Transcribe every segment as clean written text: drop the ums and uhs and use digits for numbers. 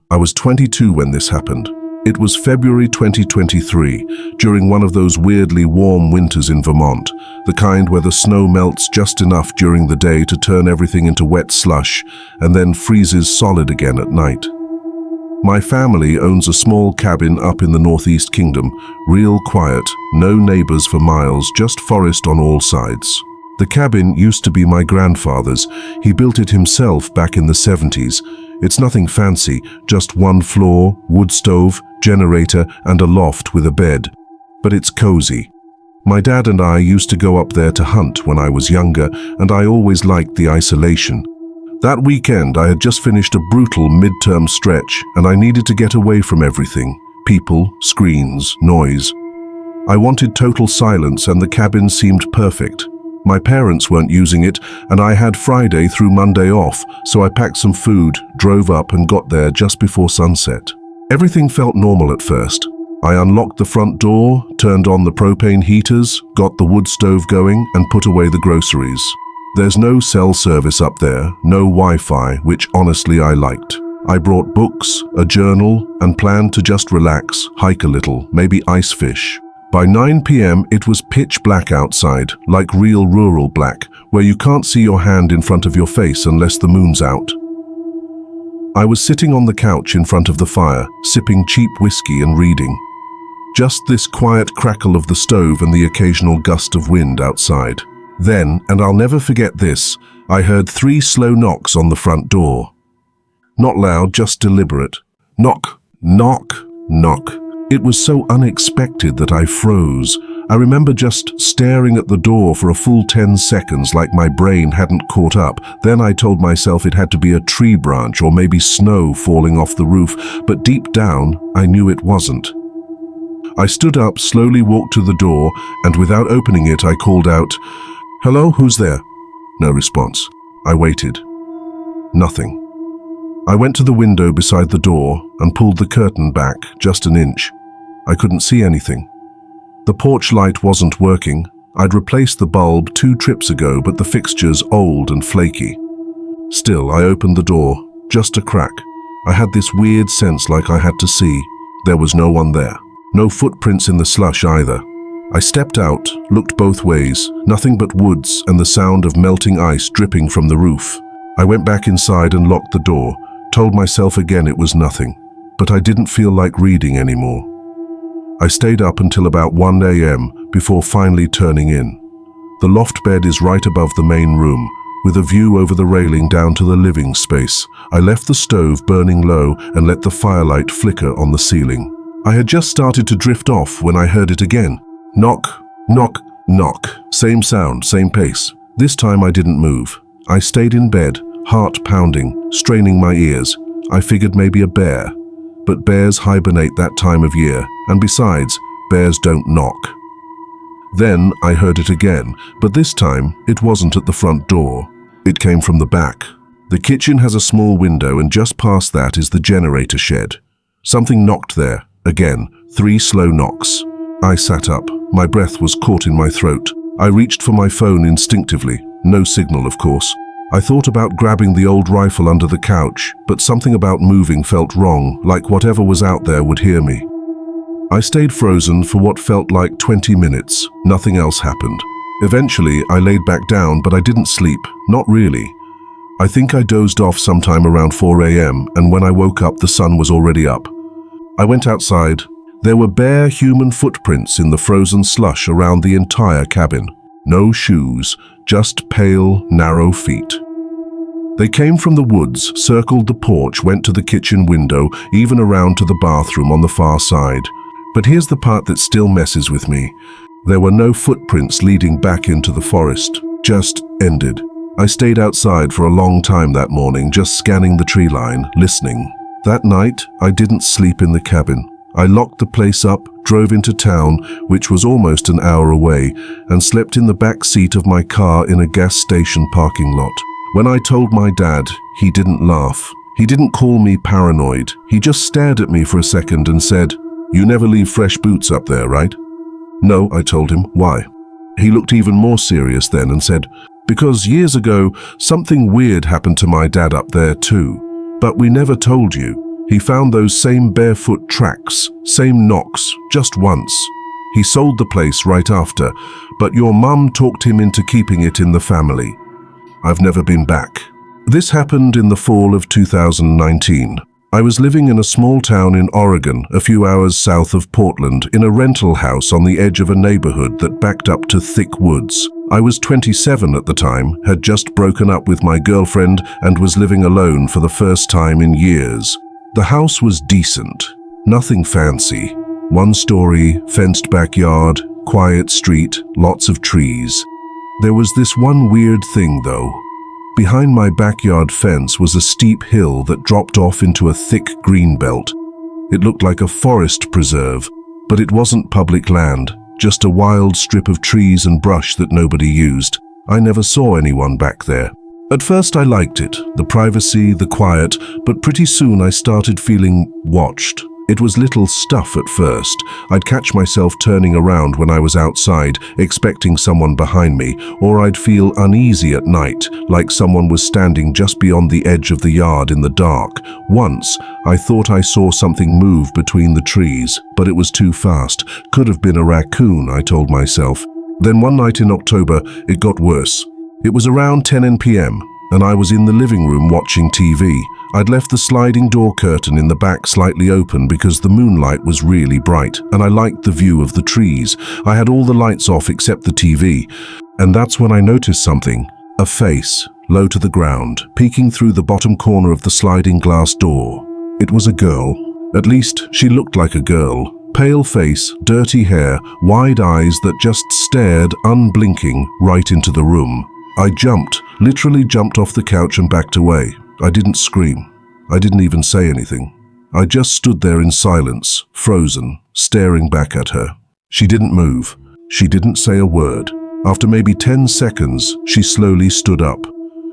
I was 22 when this happened. It was February 2023, during one of those weirdly warm winters in Vermont, the kind where the snow melts just enough during the day to turn everything into wet slush and then freezes solid again at night. My family owns a small cabin up in the Northeast Kingdom, real quiet, no neighbors for miles, just forest on all sides. The cabin used to be my grandfather's. He built it himself back in the 70s. It's nothing fancy, just one floor, wood stove, generator, and a loft with a bed. But it's cozy. My dad and I used to go up there to hunt when I was younger, and I always liked the isolation. That weekend, I had just finished a brutal midterm stretch, and I needed to get away from everything. People, screens, noise. I wanted total silence, and the cabin seemed perfect. My parents weren't using it, and I had Friday through Monday off, so I packed some food, drove up, and got there just before sunset. Everything felt normal at first. I unlocked the front door, turned on the propane heaters, got the wood stove going, and put away the groceries. There's no cell service up there, no Wi-Fi, which honestly I liked. I brought books, a journal, and planned to just relax, hike a little, maybe ice fish. By 9 p.m. it was pitch black outside, like real rural black, where you can't see your hand in front of your face unless the moon's out. I was sitting on the couch in front of the fire, sipping cheap whiskey and reading. Just this quiet crackle of the stove and the occasional gust of wind outside. Then, and I'll never forget this, I heard 3 slow knocks on the front door. Not loud, just deliberate. Knock, knock, knock. It was so unexpected that I froze. I remember just staring at the door for a full 10 seconds like my brain hadn't caught up. Then I told myself it had to be a tree branch or maybe snow falling off the roof, but deep down, I knew it wasn't. I stood up, slowly walked to the door, and without opening it, I called out, "Hello, who's there?" No response. I waited. Nothing. I went to the window beside the door and pulled the curtain back just an inch. I couldn't see anything. The porch light wasn't working. I'd replaced the bulb 2 trips ago, but the fixture's old and flaky. Still, I opened the door, just a crack. I had this weird sense like I had to see. There was no one there. No footprints in the slush either. I stepped out, looked both ways, nothing but woods and the sound of melting ice dripping from the roof. I went back inside and locked the door, told myself again it was nothing, but I didn't feel like reading anymore. I stayed up until about 1 a.m. before finally turning in. The loft bed is right above the main room, with a view over the railing down to the living space. I left the stove burning low and let the firelight flicker on the ceiling. I had just started to drift off when I heard it again. Knock, knock, knock. Same sound, same pace. This time I didn't move. I stayed in bed, heart pounding, straining my ears. I figured maybe a bear. But bears hibernate that time of year, and besides, bears don't knock. Then I heard it again, but this time it wasn't at the front door. It came from the back. The kitchen has a small window, and just past that is the generator shed. Something knocked there, again, 3 slow knocks. I sat up. My breath was caught in my throat. I reached for my phone instinctively. No signal, of course. I thought about grabbing the old rifle under the couch, but something about moving felt wrong, like whatever was out there would hear me. I stayed frozen for what felt like 20 minutes. Nothing else happened. Eventually, I laid back down, but I didn't sleep. Not really. I think I dozed off sometime around 4 a.m., and when I woke up, the sun was already up. I went outside. There were bare human footprints in the frozen slush around the entire cabin. No shoes, just pale, narrow feet. They came from the woods, circled the porch, went to the kitchen window, even around to the bathroom on the far side. But here's the part that still messes with me. There were no footprints leading back into the forest, just ended. I stayed outside for a long time that morning, just scanning the tree line, listening. That night, I didn't sleep in the cabin. I locked the place up, drove into town, which was almost an hour away, and slept in the back seat of my car in a gas station parking lot. When I told my dad, he didn't laugh. He didn't call me paranoid. He just stared at me for a second and said, "You never leave fresh boots up there, right?" "No," I told him. "Why?" He looked even more serious then and said, "Because years ago, something weird happened to my dad up there too. But we never told you. He found those same barefoot tracks, same knocks, just once. He sold the place right after, but your mum talked him into keeping it in the family. I've never been back. This happened in the fall of 2019. I was living in a small town in Oregon, a few hours south of Portland, in a rental house on the edge of a neighborhood that backed up to thick woods. I was 27 at the time, had just broken up with my girlfriend, and was living alone for the first time in years. The house was decent, nothing fancy. One story, fenced backyard, quiet street, lots of trees. There was this one weird thing though. Behind my backyard fence was a steep hill that dropped off into a thick green belt. It looked like a forest preserve, but it wasn't public land, just a wild strip of trees and brush that nobody used. I never saw anyone back there. At first I liked it, the privacy, the quiet, but pretty soon I started feeling watched. It was little stuff at first. I'd catch myself turning around when I was outside, expecting someone behind me, or I'd feel uneasy at night, like someone was standing just beyond the edge of the yard in the dark. Once, I thought I saw something move between the trees, but it was too fast. Could have been a raccoon, I told myself. Then one night in October, it got worse. It was around 10 p.m., and I was in the living room watching TV. I'd left the sliding door curtain in the back slightly open because the moonlight was really bright, and I liked the view of the trees. I had all the lights off except the TV, and that's when I noticed something. A face, low to the ground, peeking through the bottom corner of the sliding glass door. It was a girl. At least, she looked like a girl. Pale face, dirty hair, wide eyes that just stared, unblinking, right into the room. I jumped, literally jumped off the couch and backed away. I didn't scream. I didn't even say anything. I just stood there in silence, frozen, staring back at her. She didn't move. She didn't say a word. After maybe 10 seconds, she slowly stood up.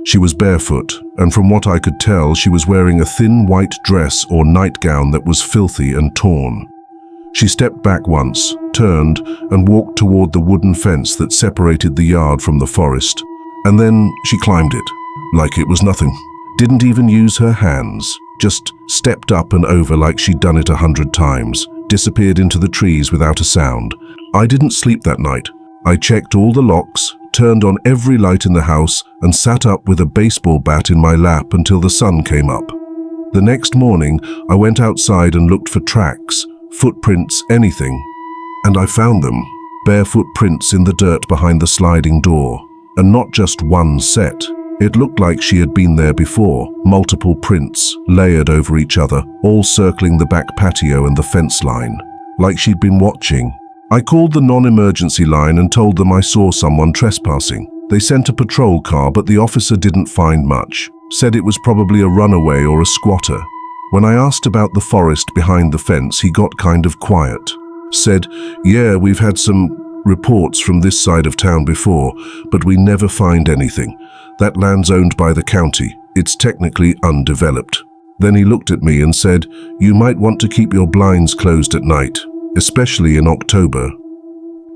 She was barefoot, and from what I could tell, she was wearing a thin white dress or nightgown that was filthy and torn. She stepped back once, turned, and walked toward the wooden fence that separated the yard from the forest. And then she climbed it, like it was nothing. Didn't even use her hands, just stepped up and over like she'd done it 100 times, disappeared into the trees without a sound. I didn't sleep that night. I checked all the locks, turned on every light in the house, and sat up with a baseball bat in my lap until the sun came up. The next morning, I went outside and looked for tracks, footprints, anything. And I found them, barefoot prints in the dirt behind the sliding door. And not just one set. It looked like she had been there before, multiple prints, layered over each other, all circling the back patio and the fence line, like she'd been watching. I called the non-emergency line and told them I saw someone trespassing. They sent a patrol car, but the officer didn't find much, said it was probably a runaway or a squatter. When I asked about the forest behind the fence, he got kind of quiet. Said, "Yeah, we've had some reports from this side of town before, but we never find anything. That land's owned by the county. It's technically undeveloped." Then he looked at me and said, "You might want to keep your blinds closed at night, especially in October."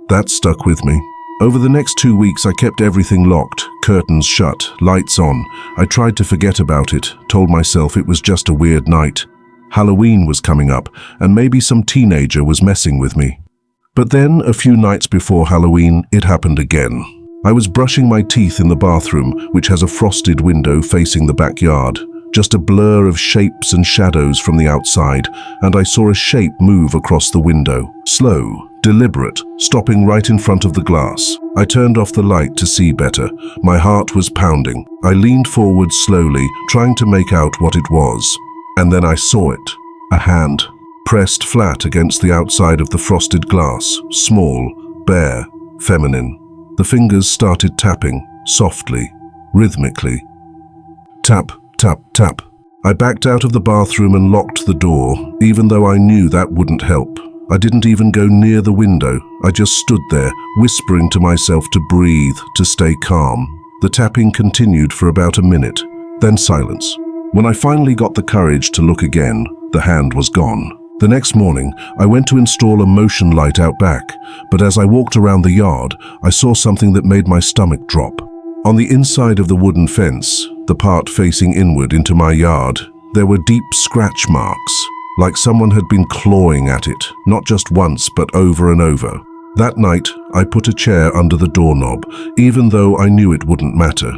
That stuck with me. Over the next 2 weeks, I kept everything locked, curtains shut, lights on. I tried to forget about it, told myself it was just a weird night. Halloween was coming up, and maybe some teenager was messing with me. But then, a few nights before Halloween, it happened again. I was brushing my teeth in the bathroom, which has a frosted window facing the backyard. Just a blur of shapes and shadows from the outside, and I saw a shape move across the window. Slow, deliberate, stopping right in front of the glass. I turned off the light to see better. My heart was pounding. I leaned forward slowly, trying to make out what it was. And then I saw it. A hand. Pressed flat against the outside of the frosted glass, small, bare, feminine. The fingers started tapping, softly, rhythmically. Tap, tap, tap. I backed out of the bathroom and locked the door, even though I knew that wouldn't help. I didn't even go near the window. I just stood there, whispering to myself to breathe, to stay calm. The tapping continued for about a minute, then silence. When I finally got the courage to look again, the hand was gone. The next morning, I went to install a motion light out back, but as I walked around the yard, I saw something that made my stomach drop. On the inside of the wooden fence, the part facing inward into my yard, There were deep scratch marks, like someone had been clawing at it, not just once but over and over. That night, I put a chair under the doorknob, even though I knew it wouldn't matter.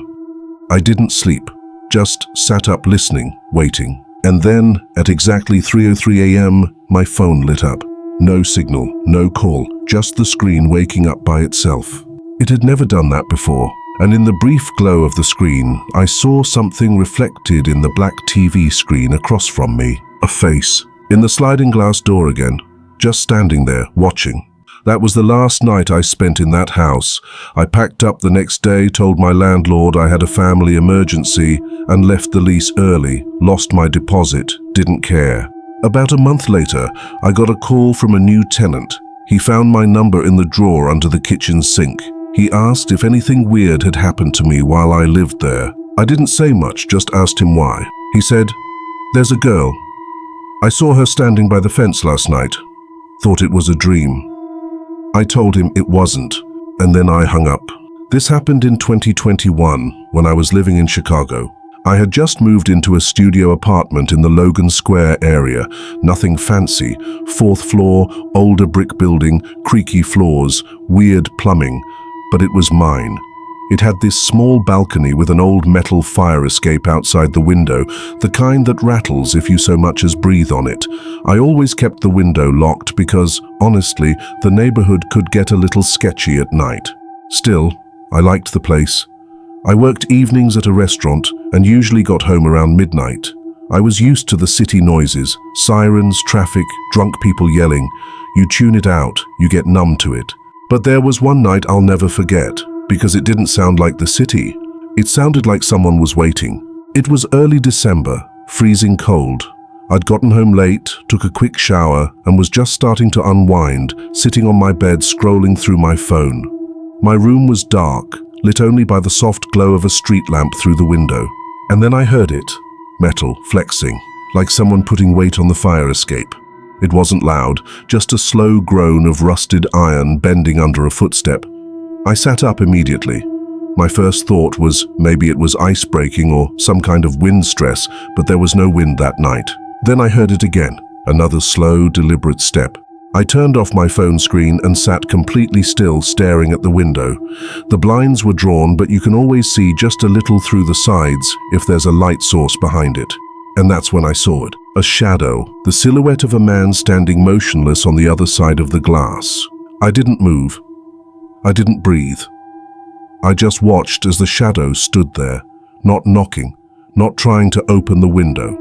I didn't sleep, just sat up listening, waiting. And then, at exactly 3:03 a.m., my phone lit up. No signal, no call, just the screen waking up by itself. It had never done that before, and in the brief glow of the screen, I saw something reflected in the black TV screen across from me. A face. In the sliding glass door again, just standing there, watching. That was the last night I spent in that house. I packed up the next day, told my landlord I had a family emergency, and left the lease early, lost my deposit, didn't care. About a month later, I got a call from a new tenant. He found my number in the drawer under the kitchen sink. He asked if anything weird had happened to me while I lived there. I didn't say much, just asked him why. He said, "There's a girl. I saw her standing by the fence last night. Thought it was a dream." I told him it wasn't, and then I hung up. This happened in 2021, when I was living in Chicago. I had just moved into a studio apartment in the Logan Square area. Nothing fancy. 4th floor, older brick building, creaky floors, weird plumbing, but it was mine. It had this small balcony with an old metal fire escape outside the window, the kind that rattles if you so much as breathe on it. I always kept the window locked because, honestly, the neighborhood could get a little sketchy at night. Still, I liked the place. I worked evenings at a restaurant and usually got home around midnight. I was used to the city noises, sirens, traffic, drunk people yelling. You tune it out, you get numb to it. But there was one night I'll never forget, because it didn't sound like the city. It sounded like someone was waiting. It was early December, freezing cold. I'd gotten home late, took a quick shower, and was just starting to unwind, sitting on my bed scrolling through my phone. My room was dark, lit only by the soft glow of a street lamp through the window. And then I heard it, metal, flexing, like someone putting weight on the fire escape. It wasn't loud, just a slow groan of rusted iron bending under a footstep. I sat up immediately. My first thought was maybe it was ice breaking or some kind of wind stress, but there was no wind that night. Then I heard it again, another slow, deliberate step. I turned off my phone screen and sat completely still, staring at the window. The blinds were drawn, but you can always see just a little through the sides if there's a light source behind it. And that's when I saw it. A shadow, the silhouette of a man standing motionless on the other side of the glass. I didn't move. I didn't breathe. I just watched as the shadow stood there, not knocking, not trying to open the window.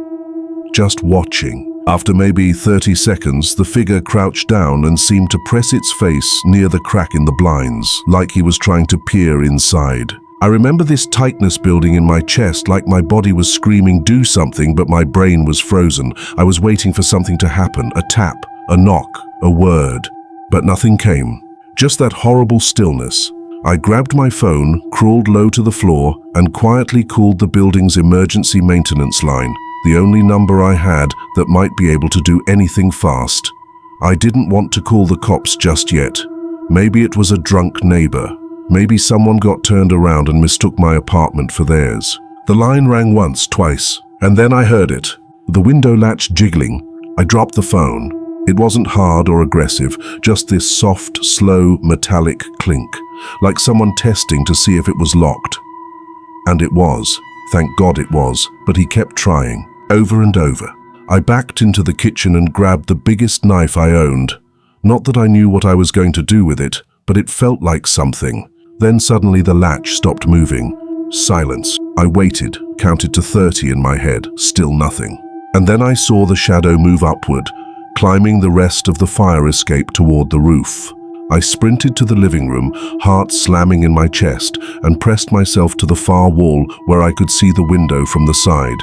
Just watching. After maybe 30 seconds, the figure crouched down and seemed to press its face near the crack in the blinds, like he was trying to peer inside. I remember this tightness building in my chest, like my body was screaming, "Do something," but my brain was frozen. I was waiting for something to happen, a tap, a knock, a word. But nothing came. Just that horrible stillness. I grabbed my phone, crawled low to the floor, and quietly called the building's emergency maintenance line, the only number I had that might be able to do anything fast. I didn't want to call the cops just yet. Maybe it was a drunk neighbor. Maybe someone got turned around and mistook my apartment for theirs. The line rang once, twice, and then I heard it. The window latch jiggling. I dropped the phone. It wasn't hard or aggressive, just this soft, slow, metallic clink, like someone testing to see if it was locked. And it was. Thank God it was, but he kept trying, over and over. I backed into the kitchen and grabbed the biggest knife I owned. Not that I knew what I was going to do with it, but it felt like something. Then suddenly the latch stopped moving. Silence. I waited, counted to 30 in my head, still nothing. And then I saw the shadow move upward, climbing the rest of the fire escape toward the roof. I sprinted to the living room, heart slamming in my chest, and pressed myself to the far wall where I could see the window from the side.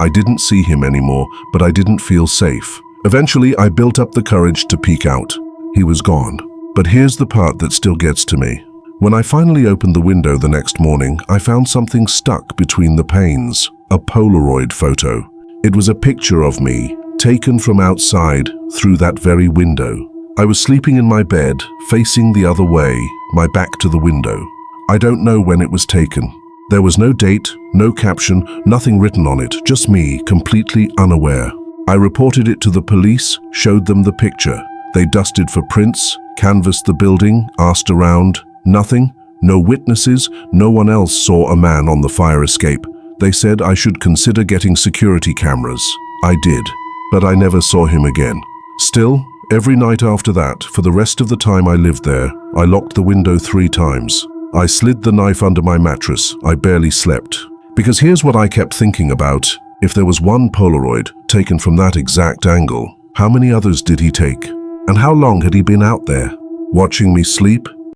I didn't see him anymore, but I didn't feel safe. Eventually, I built up the courage to peek out. He was gone. But here's the part that still gets to me. When I finally opened the window the next morning, I found something stuck between the panes. A Polaroid photo. It was a picture of me, taken from outside through that very window. I was sleeping in my bed, facing the other way, my back to the window. I don't know when it was taken. There was no date, no caption, nothing written on it, just me, completely unaware. I reported it to the police, showed them the picture. They dusted for prints, canvassed the building, asked around. Nothing, no witnesses, no one else saw a man on the fire escape. They said I should consider getting security cameras. I did, but I never saw him again. Still, every night after that, for the rest of the time I lived there, I locked the window 3 times. I slid the knife under my mattress. I barely slept. Because here's what I kept thinking about. If there was one Polaroid taken from that exact angle, how many others did he take? And how long had he been out there? Watching me sleep?